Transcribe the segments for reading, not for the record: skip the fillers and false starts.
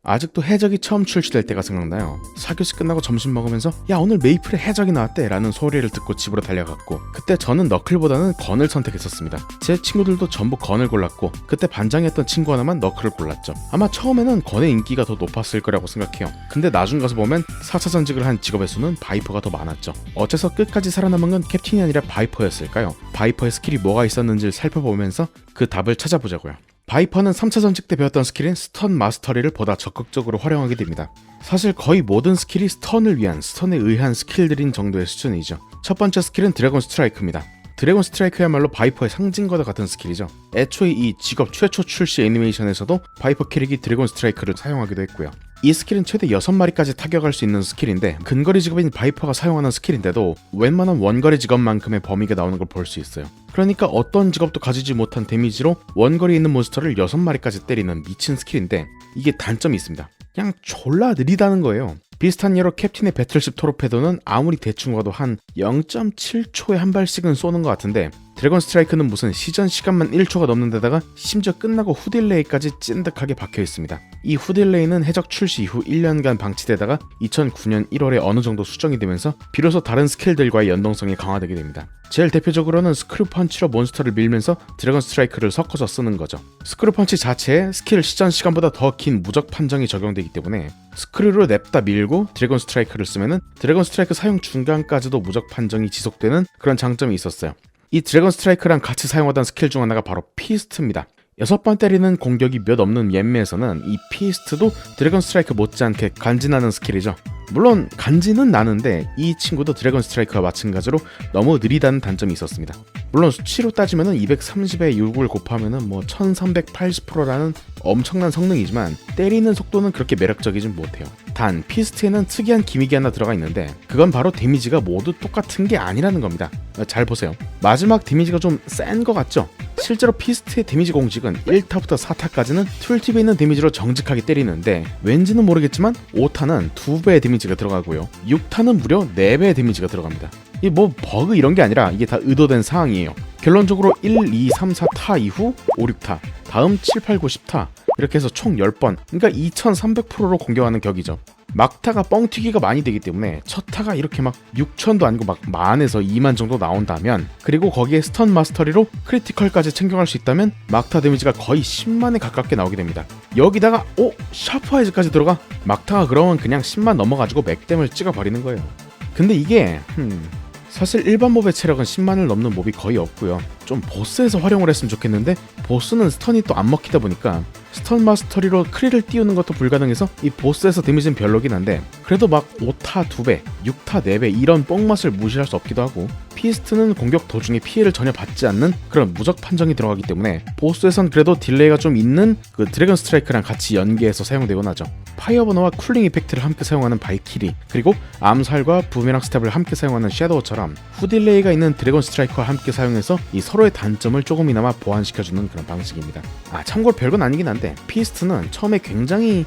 아직도 해적이 처음 출시될 때가 생각나요. 4교시 끝나고 점심 먹으면서 야 오늘 메이플에 해적이 나왔대 라는 소리를 듣고 집으로 달려갔고, 그때 저는 너클보다는 건을 선택했었습니다. 제 친구들도 전부 건을 골랐고 그때 반장이었던 친구 하나만 너클을 골랐죠. 아마 처음에는 건의 인기가 더 높았을 거라고 생각해요. 근데 나중 가서 보면 4차 전직을 한 직업의 수는 바이퍼가 더 많았죠. 어째서 끝까지 살아남은 건 캡틴이 아니라 바이퍼였을까요? 바이퍼의 스킬이 뭐가 있었는지를 살펴보면서 그 답을 찾아보자고요. 바이퍼는 3차 전직 때 배웠던 스킬인 스턴 마스터리를 보다 적극적으로 활용하게 됩니다. 사실 거의 모든 스킬이 스턴을 위한, 스턴에 의한 스킬들인 정도의 수준이죠. 첫 번째 스킬은 드래곤 스트라이크입니다. 드래곤 스트라이크야말로 바이퍼의 상징과도 같은 스킬이죠. 애초에 이 직업 최초 출시 애니메이션에서도 바이퍼 캐릭이 드래곤 스트라이크를 사용하기도 했고요. 이 스킬은 최대 6마리까지 타격할 수 있는 스킬인데, 근거리 직업인 바이퍼가 사용하는 스킬인데도 웬만한 원거리 직업만큼의 범위가 나오는 걸 볼 수 있어요. 그러니까 어떤 직업도 가지지 못한 데미지로 원거리에 있는 몬스터를 6마리까지 때리는 미친 스킬인데, 이게 단점이 있습니다. 그냥 졸라 느리다는 거예요. 비슷한 예로 캡틴의 배틀십 토르페도는 아무리 대충 와도 한 0.7초에 한 발씩은 쏘는 것 같은데, 드래곤 스트라이크는 무슨 시전 시간만 1초가 넘는 데다가 심지어 끝나고 후딜레이까지 찐득하게 박혀 있습니다. 이 후딜레이는 해적 출시 이후 1년간 방치되다가 2009년 1월에 어느 정도 수정이 되면서 비로소 다른 스킬들과의 연동성이 강화되게 됩니다. 제일 대표적으로는 스크류 펀치로 몬스터를 밀면서 드래곤 스트라이크를 섞어서 쓰는 거죠. 스크류 펀치 자체에 스킬 시전 시간보다 더 긴 무적 판정이 적용되기 때문에 스크류로 냅다 밀고 드래곤 스트라이크를 쓰면은 드래곤 스트라이크 사용 중간까지도 무적 판정이 지속되는 그런 장점이 있었어요. 이 드래곤 스트라이크랑 같이 사용하던 스킬 중 하나가 바로 피스트입니다. 6번 때리는 공격이 몇 없는 옌메에서는 이 피스트도 드래곤 스트라이크 못지않게 간지나는 스킬이죠. 물론 간지는 나는데 이 친구도 드래곤 스트라이크와 마찬가지로 너무 느리다는 단점이 있었습니다. 물론 수치로 따지면은 230에 6을 곱하면은 1380%라는 엄청난 성능이지만 때리는 속도는 그렇게 매력적이진 못해요. 단 피스트에는 특이한 기믹이 하나 들어가 있는데, 그건 바로 데미지가 모두 똑같은 게 아니라는 겁니다. 잘 보세요. 마지막 데미지가 좀 센 것 같죠? 실제로 피스트의 데미지 공식은 1타부터 4타까지는 툴팁에 있는 데미지로 정직하게 때리는데, 왠지는 모르겠지만 5타는 2배의 데미지가 들어가고요, 6타는 무려 4배의 데미지가 들어갑니다. 이 버그 이런 게 아니라 이게 다 의도된 사항이에요. 결론적으로 1, 2, 3, 4타 이후 5, 6타, 다음 7, 8, 9, 10타 이렇게 해서 총 10번, 그러니까 2300%로 공격하는 격이죠. 막타가 뻥튀기가 많이 되기 때문에 첫 타가 이렇게 막 6천도 아니고 막 만에서 2만 정도 나온다면, 그리고 거기에 스턴 마스터리로 크리티컬까지 챙겨갈 수 있다면 막타 데미지가 거의 10만에 가깝게 나오게 됩니다. 여기다가 샤프아이즈까지 들어가? 막타가 그러면 그냥 10만 넘어가지고 맥댐을 찍어버리는 거예요. 근데 이게 사실 일반 몹의 체력은 10만을 넘는 몹이 거의 없고요. 좀 보스에서 활용을 했으면 좋겠는데, 보스는 스턴이 또 안 먹히다 보니까 스턴 마스터리로 크리를 띄우는 것도 불가능해서 이 보스에서 데미지는 별로긴 한데, 그래도 막 5타 2배, 6타 4배 이런 뽕맛을 무시할 수 없기도 하고, 피스트는 공격 도중에 피해를 전혀 받지 않는 그런 무적 판정이 들어가기 때문에 보스에선 그래도 딜레이가 좀 있는 그 드래곤 스트라이크랑 같이 연계해서 사용되곤 하죠. 파이어버너와 쿨링 이펙트를 함께 사용하는 바이키리, 그리고 암살과 부메랑 스텝을 함께 사용하는 섀도우처럼 후딜레이가 있는 드래곤 스트라이크와 함께 사용해서 이 서로의 단점을 조금이나마 보완시켜주는 그런 방식입니다. 참고로 별건 아니긴 한데, 피스트는 처음에 굉장히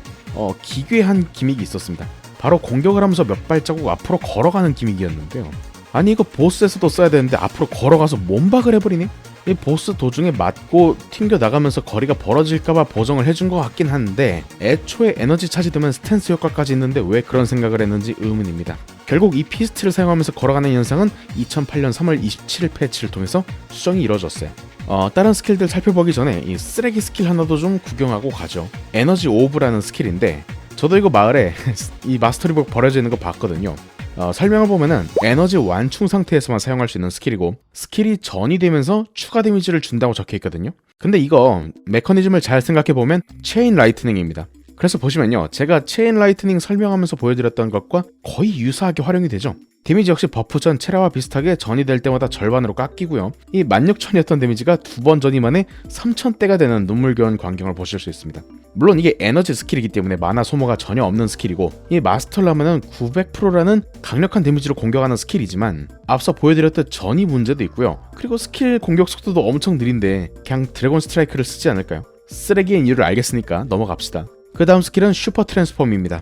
기괴한 기믹이 있었습니다. 바로 공격을 하면서 몇 발자국 앞으로 걸어가는 기믹이었는데요. 아니 이거 보스에서도 써야 되는데 앞으로 걸어가서 몸박을 해버리네? 이 보스 도중에 맞고 튕겨 나가면서 거리가 벌어질까봐 보정을 해준 것 같긴 한데, 애초에 에너지 차지되면 스탠스 효과까지 있는데 왜 그런 생각을 했는지 의문입니다. 결국 이 피스트를 사용하면서 걸어가는 현상은 2008년 3월 27일 패치를 통해서 수정이 이루어졌어요. 다른 스킬들 살펴보기 전에 이 쓰레기 스킬 하나도 좀 구경하고 가죠. 에너지 오브라는 스킬인데, 저도 이거 마을에 이 마스터리북 버려져 있는 거 봤거든요. 설명을 보면은 에너지 완충 상태에서만 사용할 수 있는 스킬이고, 스킬이 전이 되면서 추가 데미지를 준다고 적혀 있거든요. 근데 이거 메커니즘을 잘 생각해 보면 체인 라이트닝입니다. 그래서 보시면요, 제가 체인 라이트닝 설명하면서 보여드렸던 것과 거의 유사하게 활용이 되죠. 데미지 역시 버프 전 체라와 비슷하게 전이 될 때마다 절반으로 깎이고요, 이 16,000이었던 데미지가 2번 전이 만에 3,000대가 되는 눈물겨운 광경을 보실 수 있습니다. 물론 이게 에너지 스킬이기 때문에 마나 소모가 전혀 없는 스킬이고, 이 마스터를 하면은 900%라는 강력한 데미지로 공격하는 스킬이지만, 앞서 보여드렸던 전이 문제도 있고요, 그리고 스킬 공격 속도도 엄청 느린데 그냥 드래곤 스트라이크를 쓰지 않을까요? 쓰레기인 이유를 알겠으니까 넘어갑시다. 그 다음 스킬은 슈퍼 트랜스폼입니다.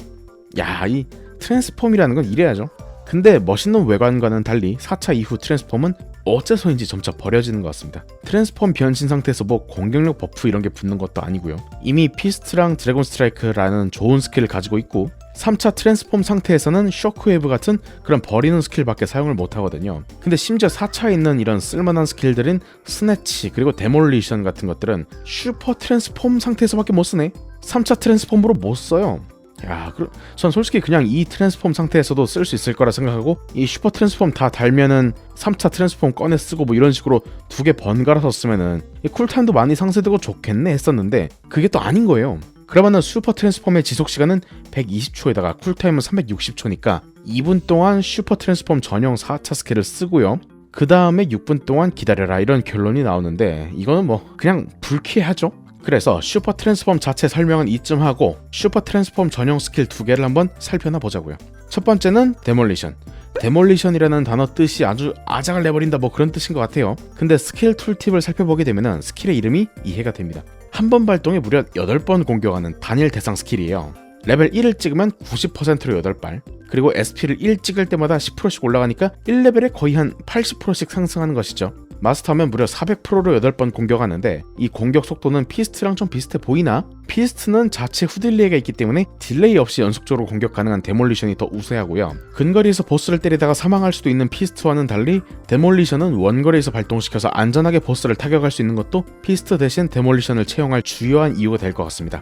이 트랜스폼이라는 건 이래야죠. 근데 멋있는 외관과는 달리 4차 이후 트랜스폼은 어째서인지 점차 버려지는 것 같습니다. 트랜스폼 변신 상태에서 뭐 공격력 버프 이런 게 붙는 것도 아니고요. 이미 피스트랑 드래곤 스트라이크라는 좋은 스킬을 가지고 있고 3차 트랜스폼 상태에서는 쇼크웨이브 같은 그런 버리는 스킬밖에 사용을 못하거든요. 근데 심지어 4차에 있는 이런 쓸만한 스킬들인 스네치 그리고 데몰리션 같은 것들은 슈퍼 트랜스폼 상태에서밖에 못 쓰네. 3차 트랜스폼으로 못 써요. 야, 전 솔직히 그냥 이 트랜스폼 상태에서도 쓸 수 있을 거라 생각하고 이 슈퍼 트랜스폼 다 달면은 3차 트랜스폼 꺼내 쓰고 뭐 이런 식으로 두 개 번갈아서 쓰면은 이 쿨타임도 많이 상쇄되고 좋겠네 했었는데 그게 또 아닌 거예요. 그러면은 슈퍼 트랜스폼의 지속 시간은 120초에다가 쿨타임은 360초니까 2분 동안 슈퍼 트랜스폼 전용 4차 스킬을 쓰고요. 그 다음에 6분 동안 기다려라 이런 결론이 나오는데 이거는 뭐 그냥 불쾌하죠. 그래서 슈퍼 트랜스폼 자체 설명은 이쯤 하고 슈퍼 트랜스폼 전용 스킬 두 개를 한번 살펴나 보자고요. 첫 번째는 데몰리션. 데몰리션이라는 단어 뜻이 아주 아작을 내버린다 뭐 그런 뜻인 것 같아요. 근데 스킬 툴팁을 살펴보게 되면은 스킬의 이름이 이해가 됩니다. 한 번 발동에 무려 8번 공격하는 단일 대상 스킬이에요. 레벨 1을 찍으면 90%로 8발, 그리고 SP를 1 찍을 때마다 10%씩 올라가니까 1레벨에 거의 한 80%씩 상승하는 것이죠. 마스터하면 무려 400%로 8번 공격하는데 이 공격 속도는 피스트랑 좀 비슷해 보이나? 피스트는 자체 후딜레이가 있기 때문에 딜레이 없이 연속적으로 공격 가능한 데몰리션이 더 우세하고요. 근거리에서 보스를 때리다가 사망할 수도 있는 피스트와는 달리 데몰리션은 원거리에서 발동시켜서 안전하게 보스를 타격할 수 있는 것도 피스트 대신 데몰리션을 채용할 주요한 이유가 될 것 같습니다.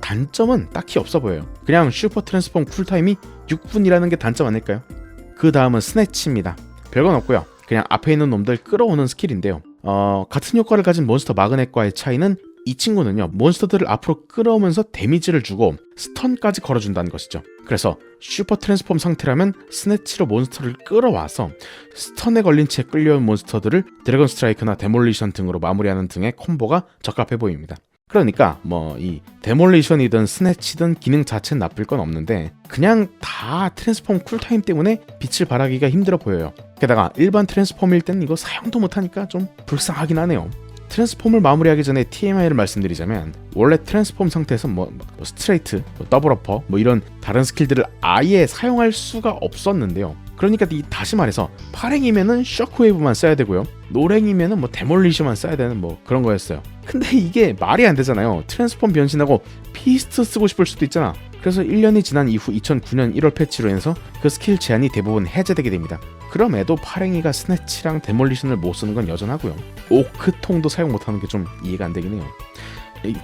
단점은 딱히 없어 보여요. 그냥 슈퍼 트랜스폼 쿨타임이 6분이라는 게 단점 아닐까요? 그 다음은 스네치입니다. 별건 없고요. 그냥 앞에 있는 놈들 끌어오는 스킬인데요. 같은 효과를 가진 몬스터 마그넷과의 차이는 이 친구는요, 몬스터들을 앞으로 끌어오면서 데미지를 주고 스턴까지 걸어준다는 것이죠. 그래서 슈퍼 트랜스폼 상태라면 스네치로 몬스터를 끌어와서 스턴에 걸린 채 끌려온 몬스터들을 드래곤 스트라이크나 데몰리션 등으로 마무리하는 등의 콤보가 적합해 보입니다. 그러니까 뭐 이 데몰리션이든 스네치든 기능 자체는 나쁠 건 없는데 그냥 다 트랜스폼 쿨타임 때문에 빛을 발하기가 힘들어 보여요. 게다가 일반 트랜스폼일 땐 이거 사용도 못하니까 좀 불쌍하긴 하네요. 트랜스폼을 마무리하기 전에 TMI를 말씀드리자면 원래 트랜스폼 상태에서 뭐 스트레이트, 더블 어퍼 뭐 이런 다른 스킬들을 아예 사용할 수가 없었는데요. 그러니까 다시 말해서 파랭이면은 쇼크웨이브만 써야 되고요. 노랭이면은 뭐 데몰리션만 써야 되는 뭐 그런 거였어요. 근데 이게 말이 안 되잖아요. 트랜스폼 변신하고 피스트 쓰고 싶을 수도 있잖아. 그래서 1년이 지난 이후 2009년 1월 패치로 인해서 그 스킬 제한이 대부분 해제되게 됩니다. 그럼에도 파랭이가 스네치랑 데몰리션을 못 쓰는 건 여전하고요. 오크통도 사용 못하는 게 좀 이해가 안 되긴 해요.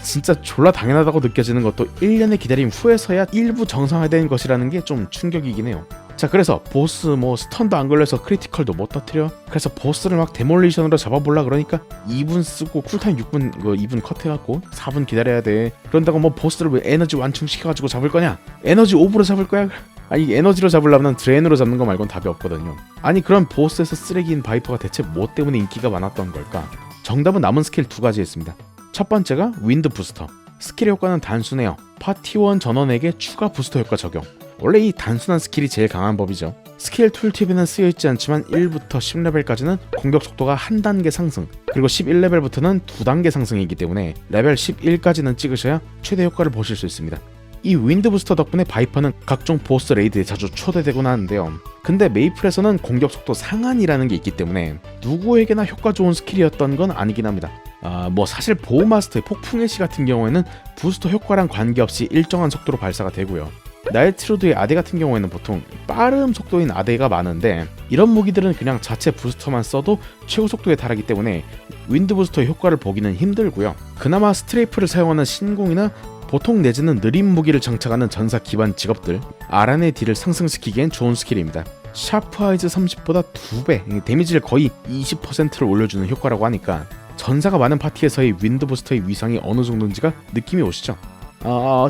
진짜 졸라 당연하다고 느껴지는 것도 1년의 기다림 후에서야 일부 정상화된 것이라는 게 좀 충격이긴 해요. 자, 그래서 보스 뭐 스턴도 안 걸려서 크리티컬도 못 터뜨려. 그래서 보스를 막 데몰리션으로 잡아보려 그러니까 2분 쓰고 쿨타임 2분 컷해갖고 4분 기다려야 돼. 그런다고 뭐 보스를 왜 에너지 완충시켜가지고 잡을 거냐? 에너지 오브로 잡을 거야? 아니 에너지로 잡으려면 드레인으로 잡는 거 말곤 답이 없거든요. 아니 그럼 보스에서 쓰레기인 바이퍼가 대체 뭐 때문에 인기가 많았던 걸까? 정답은 남은 스킬 두 가지 있습니다. 첫 번째가 윈드 부스터. 스킬의 효과는 단순해요. 파티원 전원에게 추가 부스터 효과 적용. 원래 이 단순한 스킬이 제일 강한 법이죠. 스킬 툴팁에는 쓰여있지 않지만 1부터 10레벨까지는 공격 속도가 한 단계 상승, 그리고 11레벨부터는 2단계 상승이기 때문에 레벨 11까지는 찍으셔야 최대 효과를 보실 수 있습니다. 이 윈드 부스터 덕분에 바이퍼는 각종 보스 레이드에 자주 초대되곤 하는데요. 근데 메이플에서는 공격 속도 상한이라는 게 있기 때문에 누구에게나 효과 좋은 스킬이었던 건 아니긴 합니다. 뭐 사실 보호마스터의 폭풍의 시 같은 경우에는 부스터 효과랑 관계없이 일정한 속도로 발사가 되고요. 나이트로드의 아대 같은 경우에는 보통 빠름 속도인 아대가 많은데 이런 무기들은 그냥 자체 부스터만 써도 최고 속도에 달하기 때문에 윈드 부스터의 효과를 보기는 힘들고요. 그나마 스트레이프를 사용하는 신공이나 보통 내지는 느린 무기를 장착하는 전사 기반 직업들 R&A 딜을 상승시키기엔 좋은 스킬입니다. 샤프 아이즈 30보다 2배, 데미지를 거의 20%를 올려주는 효과라고 하니까 전사가 많은 파티에서의 윈드 부스터의 위상이 어느 정도인지가 느낌이 오시죠?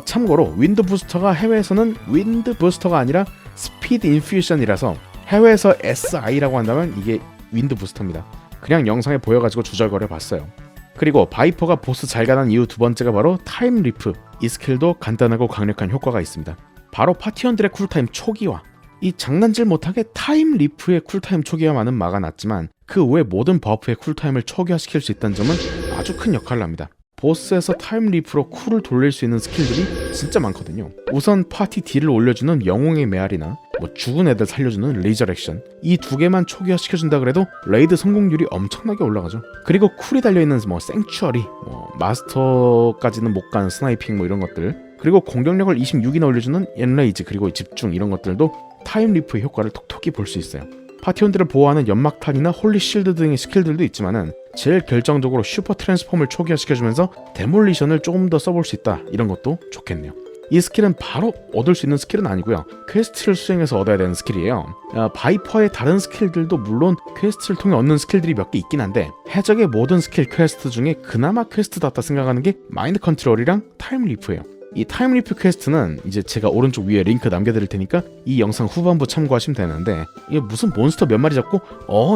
참고로 윈드 부스터가 해외에서는 윈드 부스터가 아니라 스피드 인퓨전이라서 해외에서 SI라고 한다면 이게 윈드 부스터입니다. 그냥 영상에 보여가지고 조절거려 봤어요. 그리고 바이퍼가 보스 잘 가는 이유 두 번째가 바로 타임 리프. 이 스킬도 간단하고 강력한 효과가 있습니다. 바로 파티원들의 쿨타임 초기화. 이 장난질 못하게 타임 리프의 쿨타임 초기화만은 막아놨지만 그 외 모든 버프의 쿨타임을 초기화시킬 수 있다는 점은 아주 큰 역할을 합니다. 보스에서 타임 리프로 쿨을 돌릴 수 있는 스킬들이 진짜 많거든요. 우선 파티 딜을 올려주는 영웅의 메아리나 뭐 죽은 애들 살려주는 리저렉션, 이 두 개만 초기화시켜준다 그래도 레이드 성공률이 엄청나게 올라가죠. 그리고 쿨이 달려있는 뭐 생츄어리, 뭐 마스터까지는 못 가는 스나이핑 뭐 이런 것들, 그리고 공격력을 26이나 올려주는 엔레이즈, 그리고 집중, 이런 것들도 타임 리프의 효과를 톡톡히 볼 수 있어요. 파티원들을 보호하는 연막탄이나 홀리 실드 등의 스킬들도 있지만은 제일 결정적으로 슈퍼 트랜스폼을 초기화시켜주면서 데몰리션을 조금 더 써볼 수 있다, 이런 것도 좋겠네요. 이 스킬은 바로 얻을 수 있는 스킬은 아니고요, 퀘스트를 수행해서 얻어야 되는 스킬이에요. 바이퍼의 다른 스킬들도 물론 퀘스트를 통해 얻는 스킬들이 몇 개 있긴 한데, 해적의 모든 스킬 퀘스트 중에 그나마 퀘스트답다 생각하는 게 마인드 컨트롤이랑 타임 리프예요. 이 타임 리프 퀘스트는 이제 제가 오른쪽 위에 링크 남겨드릴 테니까 이 영상 후반부 참고하시면 되는데, 이게 무슨 몬스터 몇 마리 잡고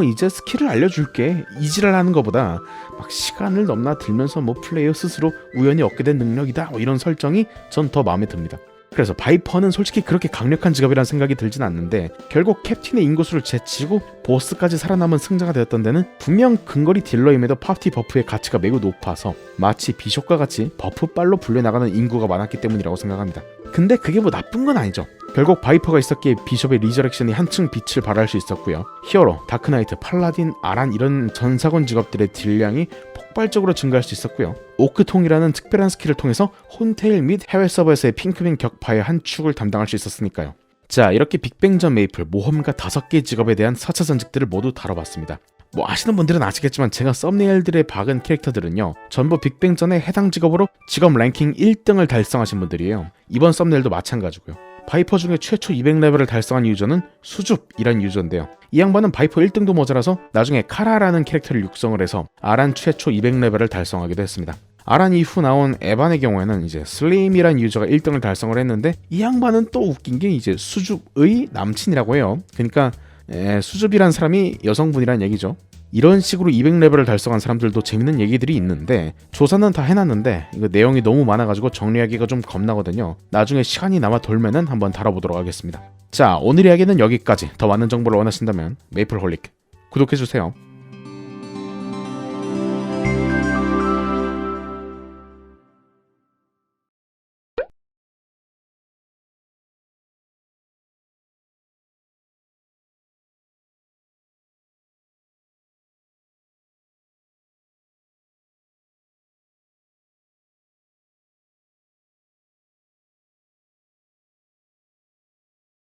이제 스킬을 알려줄게 이지랄 하는 것보다 막 시간을 넘나 들면서 뭐 플레이어 스스로 우연히 얻게 된 능력이다, 뭐 이런 설정이 전 더 마음에 듭니다. 그래서 바이퍼는 솔직히 그렇게 강력한 직업이라는 생각이 들진 않는데, 결국 캡틴의 인구수를 제치고 보스까지 살아남은 승자가 되었던 데는 분명 근거리 딜러임에도 파티 버프의 가치가 매우 높아서 마치 비숍과 같이 버프빨로 불려나가는 인구가 많았기 때문이라고 생각합니다. 근데 그게 뭐 나쁜 건 아니죠. 결국 바이퍼가 있었기에 비숍의 리저렉션이 한층 빛을 발할 수 있었고요, 히어로, 다크나이트, 팔라딘, 아란 이런 전사권 직업들의 딜량이 폭발적으로 증가할 수 있었고요, 오크통이라는 특별한 스킬을 통해서 혼테일 및 해외 서버에서의 핑크빈 격파의 한 축을 담당할 수 있었으니까요. 자, 이렇게 빅뱅전 메이플 모험가 5개 직업에 대한 4차 전직들을 모두 다뤄봤습니다. 뭐 아시는 분들은 아시겠지만 제가 썸네일들에 박은 캐릭터들은요, 전부 빅뱅전의 해당 직업으로 직업 랭킹 1등을 달성하신 분들이에요. 이번 썸네일도 마찬가지고요. 바이퍼 중에 최초 200레벨을 달성한 유저는 수줍이란 유저인데요, 이 양반은 바이퍼 1등도 모자라서 나중에 카라라는 캐릭터를 육성을 해서 아란 최초 200레벨을 달성하기도 했습니다. 아란 이후 나온 에반의 경우에는 이제 슬림이란 유저가 1등을 달성을 했는데, 이 양반은 또 웃긴 게 이제 수줍의 남친이라고 해요. 그러니까 수줍이란 사람이 여성분이란 얘기죠. 이런 식으로 200레벨을 달성한 사람들도 재밌는 얘기들이 있는데, 조사는 다 해놨는데 이거 내용이 너무 많아가지고 정리하기가 좀 겁나거든요. 나중에 시간이 남아 돌면은 한번 다뤄보도록 하겠습니다. 자, 오늘 이야기는 여기까지. 더 많은 정보를 원하신다면 메이플홀릭 구독해주세요.